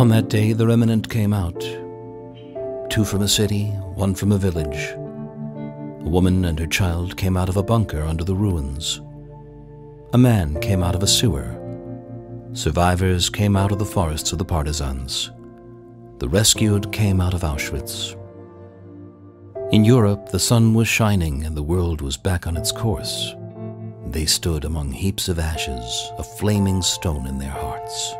On that day, the remnant came out. 2 from a city, 1 from a village. A woman and her child came out of a bunker under the ruins. A man came out of a sewer. Survivors came out of the forests of the partisans. The rescued came out of Auschwitz. In Europe, the sun was shining and the world was back on its course. They stood among heaps of ashes, a flaming stone in their hearts.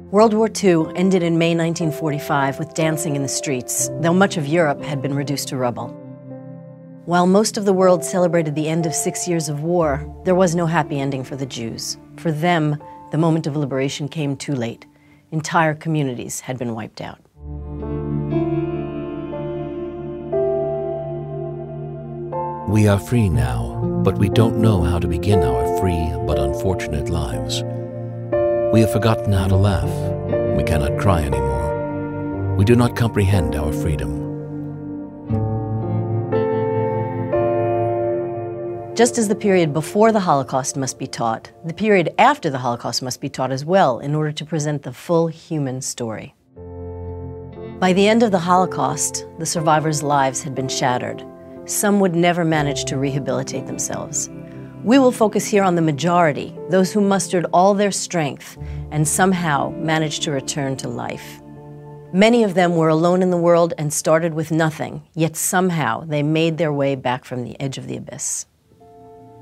World War II ended in May 1945 with dancing in the streets, though much of Europe had been reduced to rubble. While most of the world celebrated the end of 6 years of war, there was no happy ending for the Jews. For them, the moment of liberation came too late. Entire communities had been wiped out. We are free now, but we don't know how to begin our free but unfortunate lives. We have forgotten how to laugh. We cannot cry anymore. We do not comprehend our freedom. Just as the period before the Holocaust must be taught, the period after the Holocaust must be taught as well in order to present the full human story. By the end of the Holocaust, the survivors' lives had been shattered. Some would never manage to rehabilitate themselves. We will focus here on the majority, those who mustered all their strength and somehow managed to return to life. Many of them were alone in the world and started with nothing, yet somehow they made their way back from the edge of the abyss.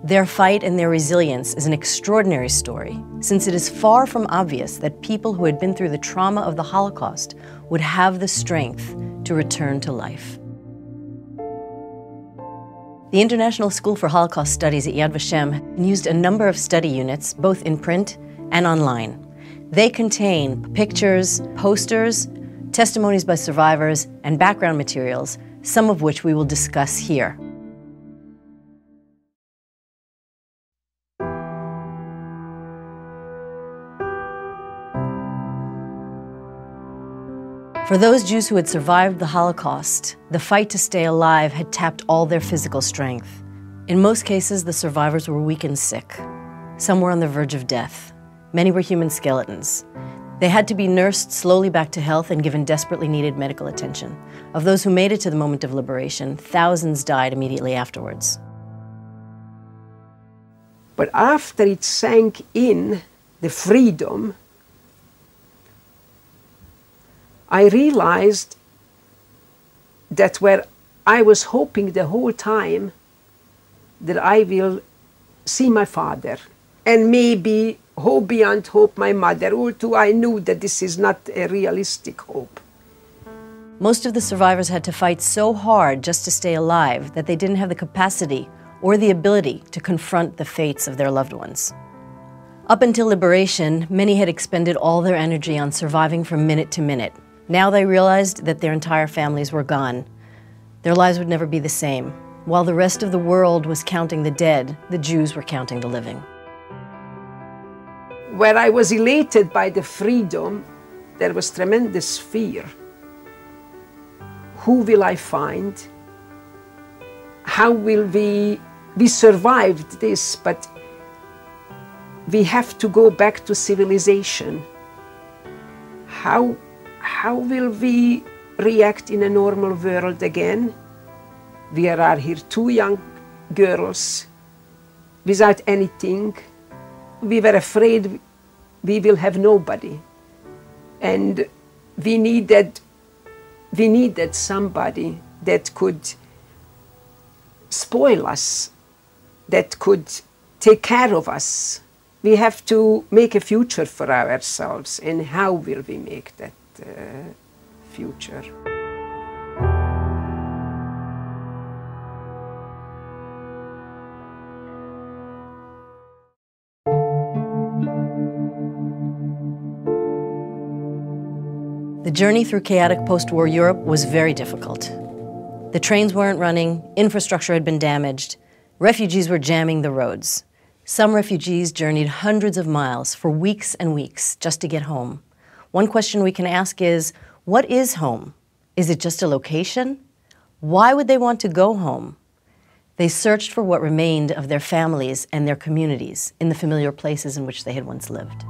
Their fight and their resilience is an extraordinary story, since it is far from obvious that people who had been through the trauma of the Holocaust would have the strength to return to life. The International School for Holocaust Studies at Yad Vashem used a number of study units, both in print and online. They contain pictures, posters, testimonies by survivors, and background materials, some of which we will discuss here. For those Jews who had survived the Holocaust, the fight to stay alive had tapped all their physical strength. In most cases, the survivors were weak and sick. Some were on the verge of death. Many were human skeletons. They had to be nursed slowly back to health and given desperately needed medical attention. Of those who made it to the moment of liberation, thousands died immediately afterwards. But after it sank in, the freedom, I realized that where I was hoping the whole time that I will see my father and maybe hope beyond hope my mother, although I knew that this is not a realistic hope. Most of the survivors had to fight so hard just to stay alive that they didn't have the capacity or the ability to confront the fates of their loved ones. Up until liberation, many had expended all their energy on surviving from minute to minute. Now they realized that their entire families were gone. Their lives would never be the same. While the rest of the world was counting the dead, the Jews were counting the living. Where I was elated by the freedom, there was tremendous fear. Who will I find? How will we survived this, but we have to go back to civilization. How will we react in a normal world again? We are here 2 young girls without anything. We were afraid we will have nobody. And we needed somebody that could spoil us, that could take care of us. We have to make a future for ourselves, and how will we make that future? The journey through chaotic post-war Europe was very difficult. The trains weren't running, infrastructure had been damaged, refugees were jamming the roads. Some refugees journeyed hundreds of miles for weeks and weeks just to get home. One question we can ask is, what is home? Is it just a location? Why would they want to go home? They searched for what remained of their families and their communities in the familiar places in which they had once lived.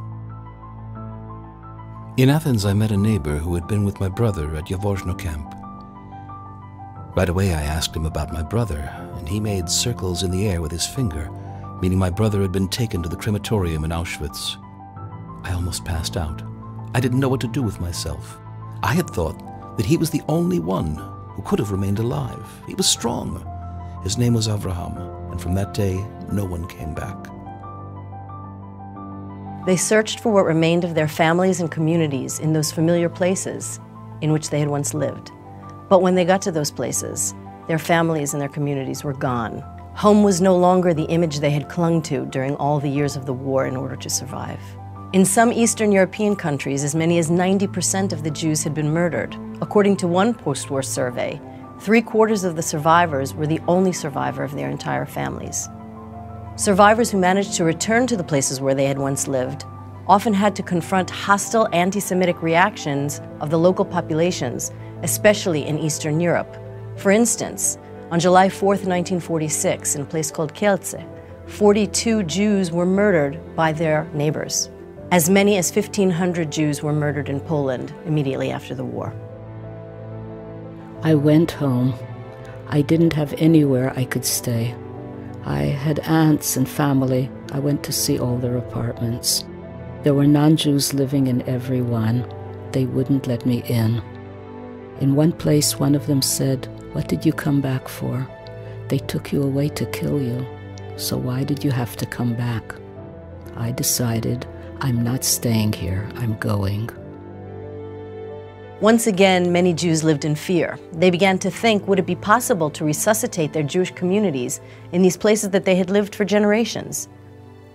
In Athens, I met a neighbor who had been with my brother at Yad Vashem camp. Right away, I asked him about my brother, and he made circles in the air with his finger, meaning my brother had been taken to the crematorium in Auschwitz. I almost passed out. I didn't know what to do with myself. I had thought that he was the only one who could have remained alive. He was strong. His name was Avraham, and from that day, no one came back. They searched for what remained of their families and communities in those familiar places in which they had once lived. But when they got to those places, their families and their communities were gone. Home was no longer the image they had clung to during all the years of the war in order to survive. In some Eastern European countries, as many as 90% of the Jews had been murdered. According to one post-war survey, 3/4 of the survivors were the only survivor of their entire families. Survivors who managed to return to the places where they had once lived often had to confront hostile anti-Semitic reactions of the local populations, especially in Eastern Europe. For instance, on July 4th, 1946, in a place called Kielce, 42 Jews were murdered by their neighbors. As many as 1,500 Jews were murdered in Poland immediately after the war. I went home. I didn't have anywhere I could stay. I had aunts and family. I went to see all their apartments. There were non-Jews living in every one. They wouldn't let me in. In one place, one of them said, "What did you come back for? They took you away to kill you. So why did you have to come back?" I decided, I'm not staying here, I'm going. Once again, many Jews lived in fear. They began to think, would it be possible to resuscitate their Jewish communities in these places that they had lived for generations?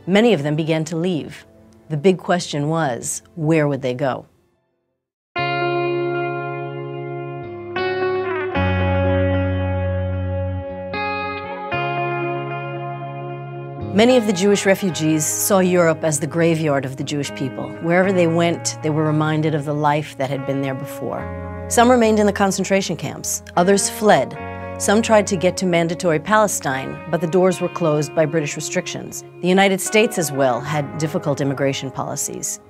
Many of them began to leave. The big question was, where would they go? Many of the Jewish refugees saw Europe as the graveyard of the Jewish people. Wherever they went, they were reminded of the life that had been there before. Some remained in the concentration camps. Others fled. Some tried to get to mandatory Palestine, but the doors were closed by British restrictions. The United States as well had difficult immigration policies.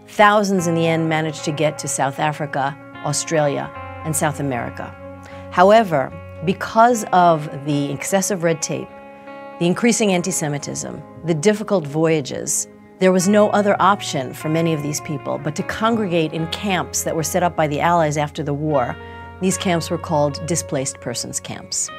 Thousands in the end managed to get to South Africa, Australia, and South America. However, because of the excessive red tape, the increasing anti-Semitism, the difficult voyages, there was no other option for many of these people but to congregate in camps that were set up by the Allies after the war. These camps were called displaced persons camps.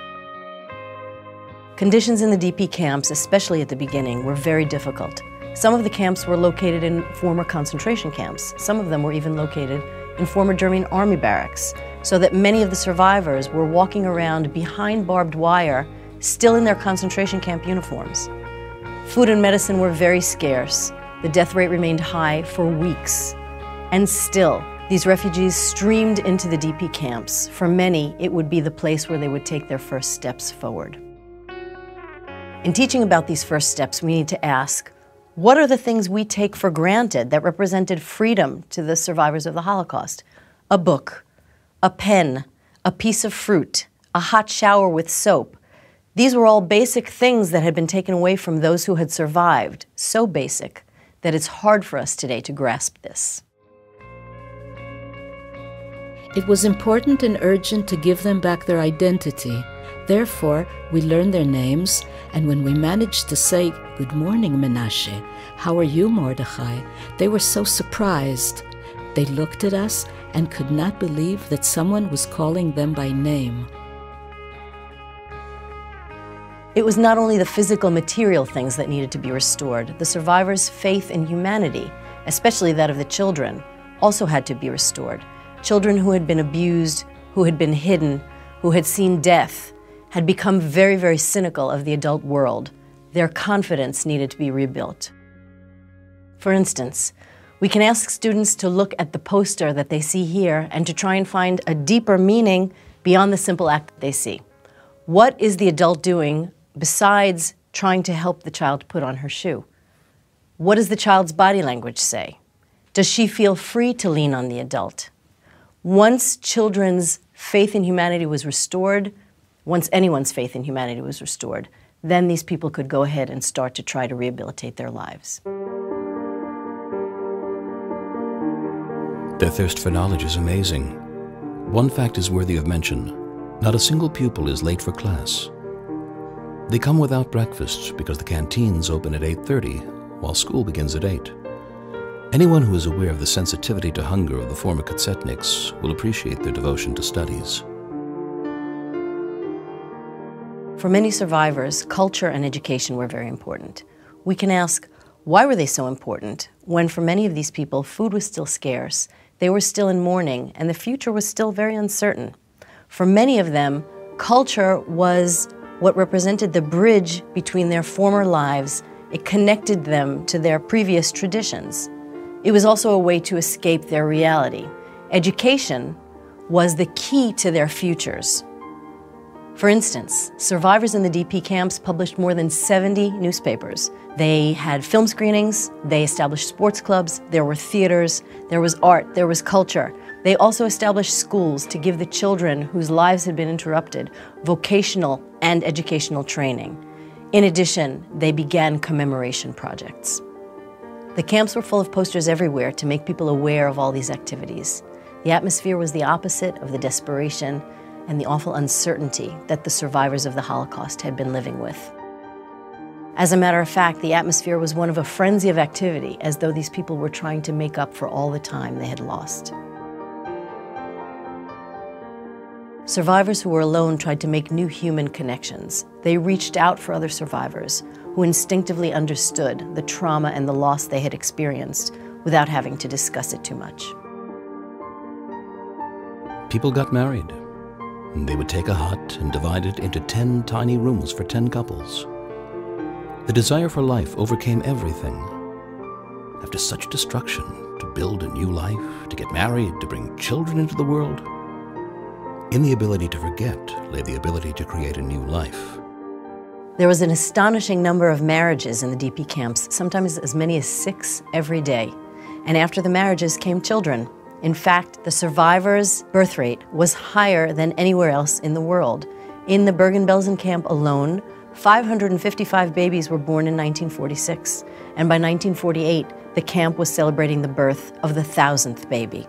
Conditions in the DP camps, especially at the beginning, were very difficult. Some of the camps were located in former concentration camps. Some of them were even located in former German army barracks, so that many of the survivors were walking around behind barbed wire, still in their concentration camp uniforms. Food and medicine were very scarce. The death rate remained high for weeks. And still, these refugees streamed into the DP camps. For many, it would be the place where they would take their first steps forward. In teaching about these first steps, we need to ask, what are the things we take for granted that represented freedom to the survivors of the Holocaust? A book, a pen, a piece of fruit, a hot shower with soap. These were all basic things that had been taken away from those who had survived, so basic that it's hard for us today to grasp this. It was important and urgent to give them back their identity. Therefore, we learned their names, and when we managed to say, "Good morning, Menashe, how are you, Mordechai?" they were so surprised. They looked at us and could not believe that someone was calling them by name. It was not only the physical, material things that needed to be restored. The survivors' faith in humanity, especially that of the children, also had to be restored. Children who had been abused, who had been hidden, who had seen death, had become very, very cynical of the adult world. Their confidence needed to be rebuilt. For instance, we can ask students to look at the poster that they see here and to try and find a deeper meaning beyond the simple act that they see. What is the adult doing besides trying to help the child put on her shoe? What does the child's body language say? Does she feel free to lean on the adult? Once children's faith in humanity was restored, once anyone's faith in humanity was restored, then these people could go ahead and start to try to rehabilitate their lives. Their thirst for knowledge is amazing. One fact is worthy of mention. Not a single pupil is late for class. They come without breakfast because the canteens open at 8:30, while school begins at 8. Anyone who is aware of the sensitivity to hunger of the former Kotsetniks will appreciate their devotion to studies. For many survivors, culture and education were very important. We can ask, why were they so important when for many of these people food was still scarce, they were still in mourning, and the future was still very uncertain? For many of them, culture was what represented the bridge between their former lives. It connected them to their previous traditions. It was also a way to escape their reality. Education was the key to their futures. For instance, survivors in the DP camps published more than 70 newspapers. They had film screenings, they established sports clubs, there were theaters, there was art, there was culture. They also established schools to give the children whose lives had been interrupted vocational and educational training. In addition, they began commemoration projects. The camps were full of posters everywhere to make people aware of all these activities. The atmosphere was the opposite of the desperation and the awful uncertainty that the survivors of the Holocaust had been living with. As a matter of fact, the atmosphere was one of a frenzy of activity, as though these people were trying to make up for all the time they had lost. Survivors who were alone tried to make new human connections. They reached out for other survivors who instinctively understood the trauma and the loss they had experienced without having to discuss it too much. People got married. They would take a hut and divide it into 10 tiny rooms for 10 couples. The desire for life overcame everything. After such destruction, to build a new life, to get married, to bring children into the world, in the ability to forget lay the ability to create a new life. There was an astonishing number of marriages in the DP camps, sometimes as many as 6 every day. And after the marriages came children. In fact, the survivors' birth rate was higher than anywhere else in the world. In the Bergen-Belsen camp alone, 555 babies were born in 1946. And by 1948, the camp was celebrating the birth of the 1,000th baby.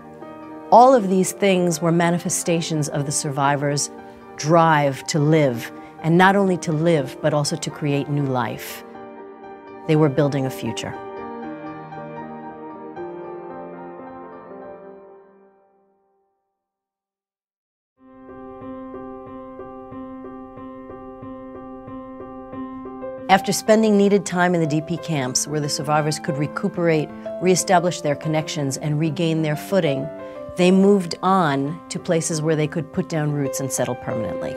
All of these things were manifestations of the survivors' drive to live, and not only to live, but also to create new life. They were building a future. After spending needed time in the DP camps, where the survivors could recuperate, reestablish their connections, and regain their footing, they moved on to places where they could put down roots and settle permanently.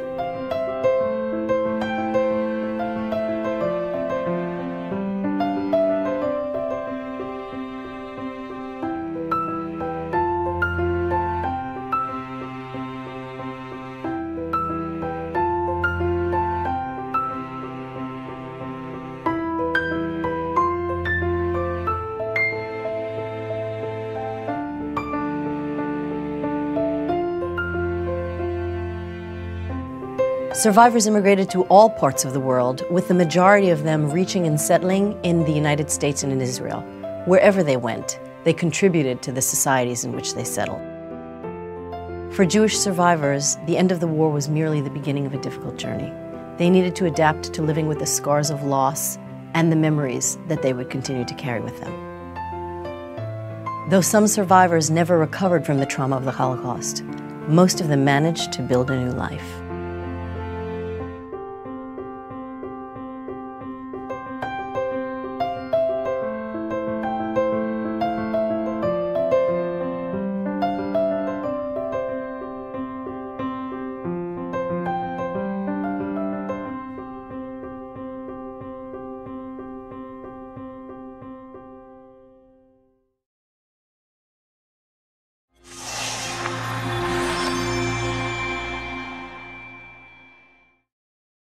Survivors immigrated to all parts of the world, with the majority of them reaching and settling in the United States and in Israel. Wherever they went, they contributed to the societies in which they settled. For Jewish survivors, the end of the war was merely the beginning of a difficult journey. They needed to adapt to living with the scars of loss and the memories that they would continue to carry with them. Though some survivors never recovered from the trauma of the Holocaust, most of them managed to build a new life.